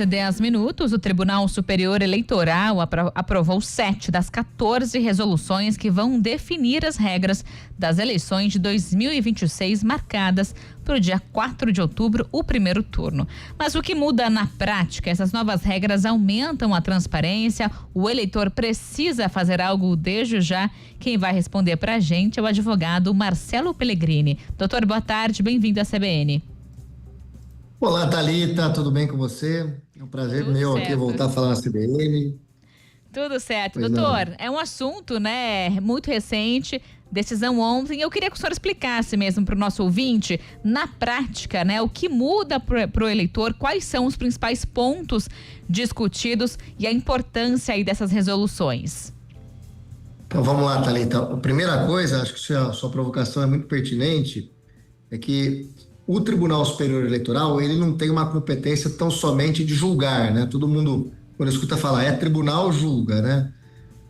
10 minutos, o Tribunal Superior Eleitoral aprovou 7 das 14 resoluções que vão definir as regras das eleições de 2026 marcadas para o dia 4 de outubro, o primeiro turno. Mas o que muda na prática? Essas novas regras aumentam a transparência, o eleitor precisa fazer algo desde já. Quem vai responder para a gente é o advogado Marcelo Pellegrini. Doutor, boa tarde, bem-vindo à CBN. Olá, Thalita, tudo bem com você? É um prazer Tudo meu certo. aqui voltar a falar na CBN. Tudo certo. Pois Doutor, não. é um assunto, né, muito recente, decisão ontem. Eu queria que o senhor explicasse mesmo para o nosso ouvinte, na prática, né, o que muda para o eleitor, quais são os principais pontos discutidos e a importância aí dessas resoluções. Então vamos lá, Thalita. A primeira coisa, acho que a sua provocação é muito pertinente, é que o Tribunal Superior Eleitoral, ele não tem uma competência tão somente de julgar, né? Todo mundo, quando escuta falar, tribunal julga, né?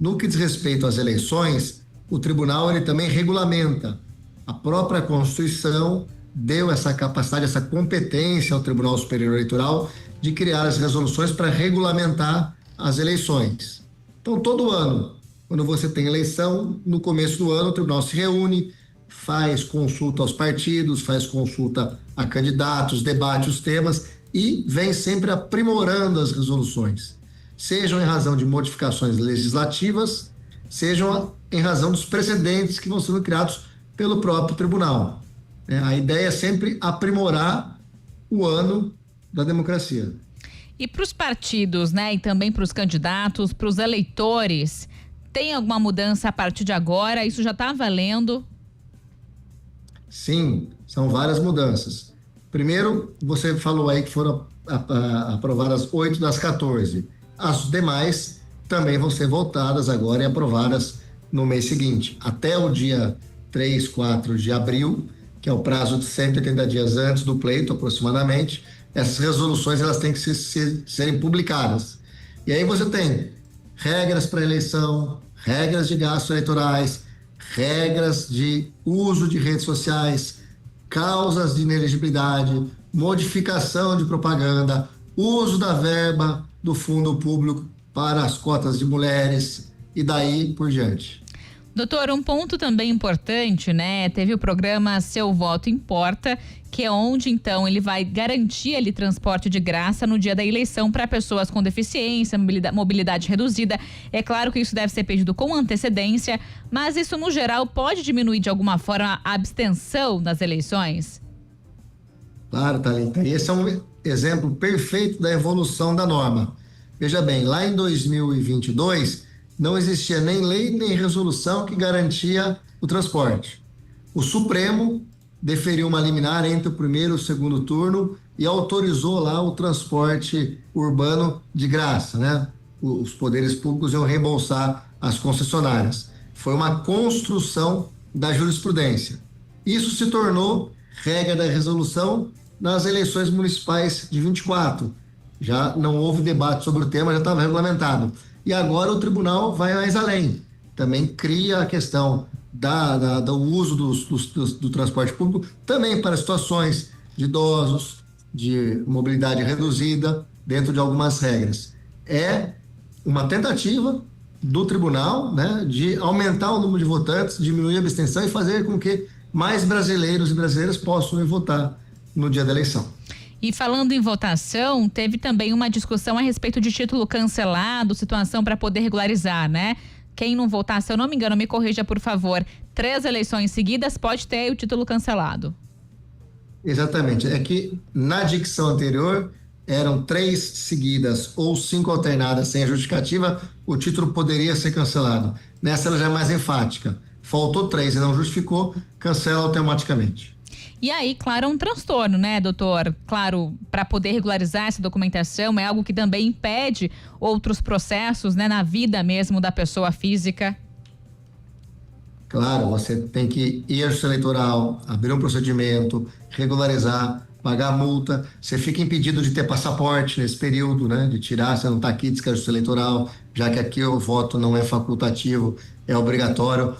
No que diz respeito às eleições, o tribunal, ele também regulamenta. A própria Constituição deu essa capacidade, essa competência ao Tribunal Superior Eleitoral de criar as resoluções para regulamentar as eleições. Então, todo ano, quando você tem eleição, no começo do ano, o tribunal se reúne, faz consulta aos partidos, faz consulta a candidatos, debate os temas e vem sempre aprimorando as resoluções, sejam em razão de modificações legislativas, sejam em razão dos precedentes que vão sendo criados pelo próprio tribunal. A ideia é sempre aprimorar o ano da democracia. E para os partidos, né, e também para os candidatos, para os eleitores, tem alguma mudança a partir de agora? Isso já está valendo? Sim, são várias mudanças. Primeiro, você falou aí que foram aprovadas 8 das 14. As demais também vão ser votadas agora e aprovadas no mês seguinte. Até o dia 3, 4 de abril, que é o prazo de 180 dias antes do pleito, aproximadamente, essas resoluções elas têm que serem publicadas. E aí você tem regras para eleição, regras de gastos eleitorais, regras de uso de redes sociais, causas de inelegibilidade, modificação de propaganda, uso da verba do fundo público para as cotas de mulheres e daí por diante. Doutor, um ponto também importante, né? Teve o programa Seu Voto Importa, que é onde, então, ele vai garantir ali transporte de graça no dia da eleição para pessoas com deficiência, mobilidade reduzida. É claro que isso deve ser pedido com antecedência, mas isso, no geral, pode diminuir de alguma forma a abstenção nas eleições? Claro, Thalita. E esse é um exemplo perfeito da evolução da norma. Veja bem, lá em 2022, não existia nem lei nem resolução que garantia o transporte. O Supremo deferiu uma liminar entre o primeiro e o segundo turno e autorizou lá o transporte urbano de graça, né? Os poderes públicos iam reembolsar as concessionárias. Foi uma construção da jurisprudência. Isso se tornou regra da resolução nas eleições municipais de 24. Já não houve debate sobre o tema, já estava regulamentado. E agora o tribunal vai mais além. Também cria a questão do uso do transporte público também para situações de idosos, de mobilidade reduzida, dentro de algumas regras. É uma tentativa do tribunal, né, de aumentar o número de votantes, diminuir a abstenção e fazer com que mais brasileiros e brasileiras possam ir votar no dia da eleição. E falando em votação, teve também uma discussão a respeito de título cancelado, situação para poder regularizar, né? Quem não votar, se eu não me engano, me corrija, por favor, 3 eleições seguidas pode ter o título cancelado. Exatamente. É que na dicção anterior eram 3 seguidas ou 5 alternadas sem a justificativa, o título poderia ser cancelado. Nessa ela já é mais enfática. Faltou 3 e não justificou, cancela automaticamente. E aí, claro, um transtorno, né, doutor? Claro, para poder regularizar essa documentação é algo que também impede outros processos, né, na vida mesmo da pessoa física. Claro, você tem que ir à Justiça Eleitoral, abrir um procedimento, regularizar, pagar a multa. Você fica impedido de ter passaporte nesse período, né, de tirar, você não está aqui, diz que é a Justiça Eleitoral, já que aqui o voto não é facultativo, é obrigatório.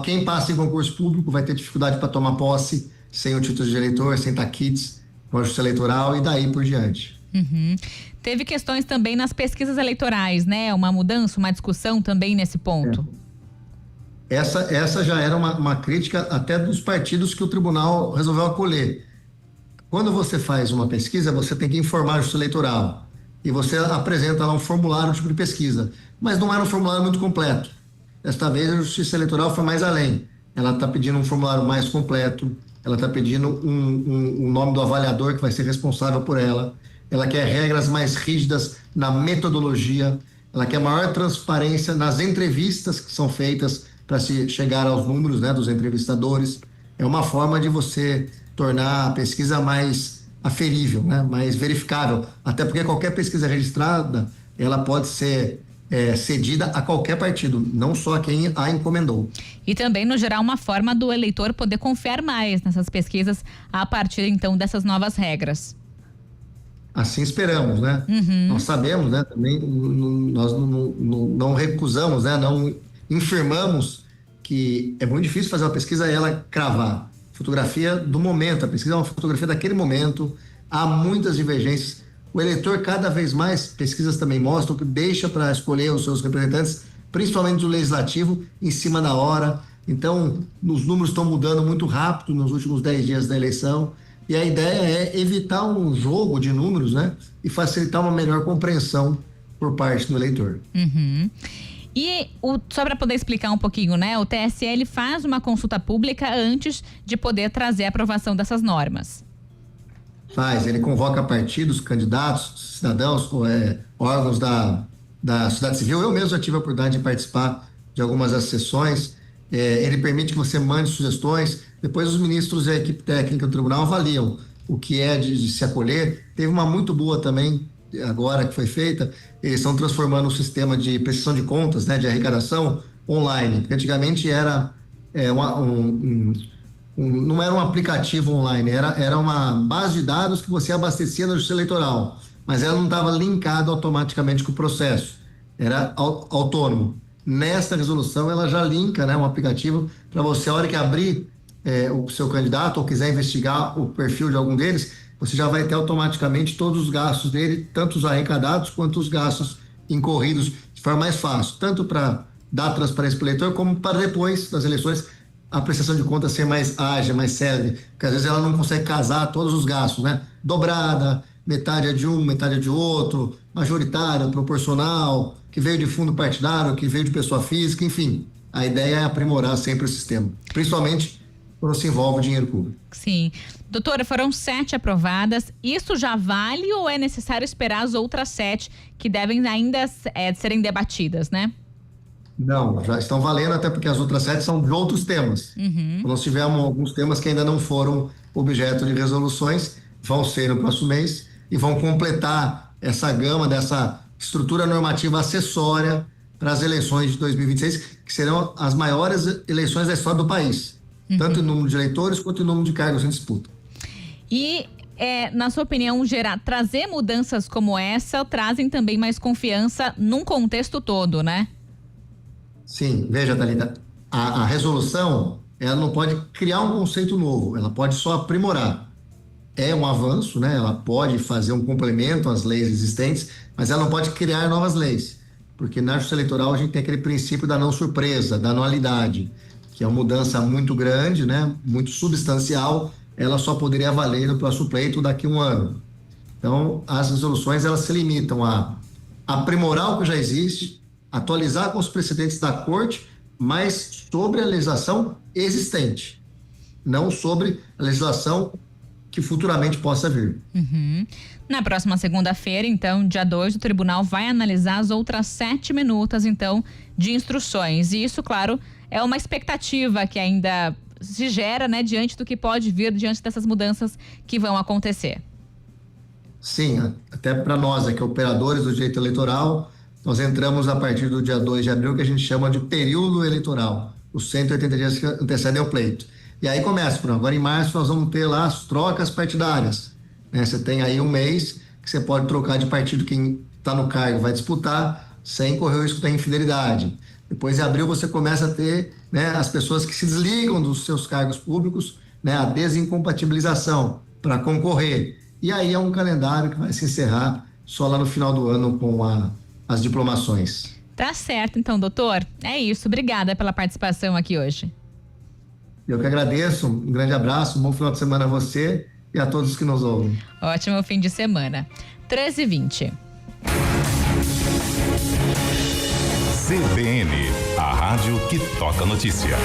Quem passa em concurso público vai ter dificuldade para tomar posse sem o título de eleitor, sem taquites com a Justiça Eleitoral e daí por diante. Uhum. Teve questões também nas pesquisas eleitorais, né? Uma mudança, uma discussão também nesse ponto. Essa já era uma crítica até dos partidos que o tribunal resolveu acolher. Quando você faz uma pesquisa, você tem que informar a Justiça Eleitoral e você apresenta lá um formulário, um tipo de pesquisa, mas não era um formulário muito completo. Desta vez a Justiça Eleitoral foi mais além. Ela está pedindo um formulário mais completo, ela está pedindo um nome do avaliador que vai ser responsável por ela, ela quer regras mais rígidas na metodologia, ela quer maior transparência nas entrevistas que são feitas para se chegar aos números, né, dos entrevistadores. É uma forma de você tornar a pesquisa mais aferível, né, mais verificável, até porque qualquer pesquisa registrada, ela pode ser cedida a qualquer partido, não só a quem a encomendou. E também, no geral, uma forma do eleitor poder confiar mais nessas pesquisas a partir, então, dessas novas regras. Assim esperamos, né? Nós sabemos, né? Também nós não recusamos, né? Não infirmamos que é muito difícil fazer uma pesquisa e ela cravar. Fotografia do momento, a pesquisa é uma fotografia daquele momento, há muitas divergências. O eleitor, cada vez mais, pesquisas também mostram que deixa para escolher os seus representantes, principalmente do legislativo, em cima da hora. Então, os números estão mudando muito rápido nos últimos 10 dias da eleição. E a ideia é evitar um jogo de números, né? E facilitar uma melhor compreensão por parte do eleitor. Uhum. E só para poder explicar um pouquinho, né? O TSE ele faz uma consulta pública antes de poder trazer a aprovação dessas normas. Ele convoca partidos, candidatos, cidadãos, órgãos da sociedade civil. Eu mesmo já tive a oportunidade de participar de algumas das sessões. Ele permite que você mande sugestões. Depois os ministros e a equipe técnica do tribunal avaliam o que é de se acolher. Teve uma muito boa também, agora que foi feita, eles estão transformando o sistema de prestação de contas, né, de arrecadação online. Porque antigamente era não era um aplicativo online, era uma base de dados que você abastecia na Justiça Eleitoral, mas ela não estava linkada automaticamente com o processo, era autônomo. Nesta resolução, ela já linka, né, um aplicativo para você, a hora que abrir o seu candidato ou quiser investigar o perfil de algum deles, você já vai ter automaticamente todos os gastos dele, tanto os arrecadados quanto os gastos incorridos, de forma mais fácil, tanto para dar transparência para o eleitor, como para depois das eleições a prestação de contas ser mais ágil, mais célere, porque às vezes ela não consegue casar todos os gastos, né? Dobrada, metade é de um, metade é de outro, majoritária, proporcional, que veio de fundo partidário, que veio de pessoa física, enfim. A ideia é aprimorar sempre o sistema, principalmente quando se envolve dinheiro público. Sim. Doutora, foram 7 aprovadas. Isso já vale ou é necessário esperar as outras 7 que devem ainda serem debatidas, né? Não, já estão valendo, até porque as outras 7 são de outros temas. Nós tivemos alguns temas que ainda não foram objeto de resoluções, vão ser no próximo mês e vão completar essa gama dessa estrutura normativa acessória para as eleições de 2026, que serão as maiores eleições da história do país, tanto em número de eleitores quanto em número de cargos em disputa. E, na sua opinião, trazer mudanças como essa trazem também mais confiança num contexto todo, né? Sim, veja, Thalita, a resolução, ela não pode criar um conceito novo, ela pode só aprimorar. É um avanço, né? Ela pode fazer um complemento às leis existentes, mas ela não pode criar novas leis, porque na Justiça Eleitoral a gente tem aquele princípio da não surpresa, da anualidade, que é uma mudança muito grande, né? Muito substancial, ela só poderia valer no próximo pleito daqui a um ano. Então, as resoluções, elas se limitam a aprimorar o que já existe, atualizar com os precedentes da Corte, mas sobre a legislação existente, não sobre a legislação que futuramente possa vir. Na próxima segunda-feira, então, dia 2, o tribunal vai analisar as outras 7 minutas, então, de instruções. E isso, claro, é uma expectativa que ainda se gera, né, diante do que pode vir, diante dessas mudanças que vão acontecer. Sim, até para nós aqui, operadores do direito eleitoral, nós entramos a partir do dia 2 de abril, que a gente chama de período eleitoral, os 180 dias que antecedem ao pleito. E aí começa, agora em março nós vamos ter lá as trocas partidárias, né? Você tem aí um mês que você pode trocar de partido, quem está no cargo vai disputar, sem correr o risco da infidelidade. Depois em abril você começa a ter, né, as pessoas que se desligam dos seus cargos públicos, né, a desincompatibilização para concorrer. e aí é um calendário que vai se encerrar só lá no final do ano com as diplomações. Tá certo, então, doutor. É isso. Obrigada pela participação aqui hoje. Eu que agradeço. Um grande abraço, um bom final de semana a você e a todos que nos ouvem. Ótimo fim de semana. 13h20. CBN, a rádio que toca notícia.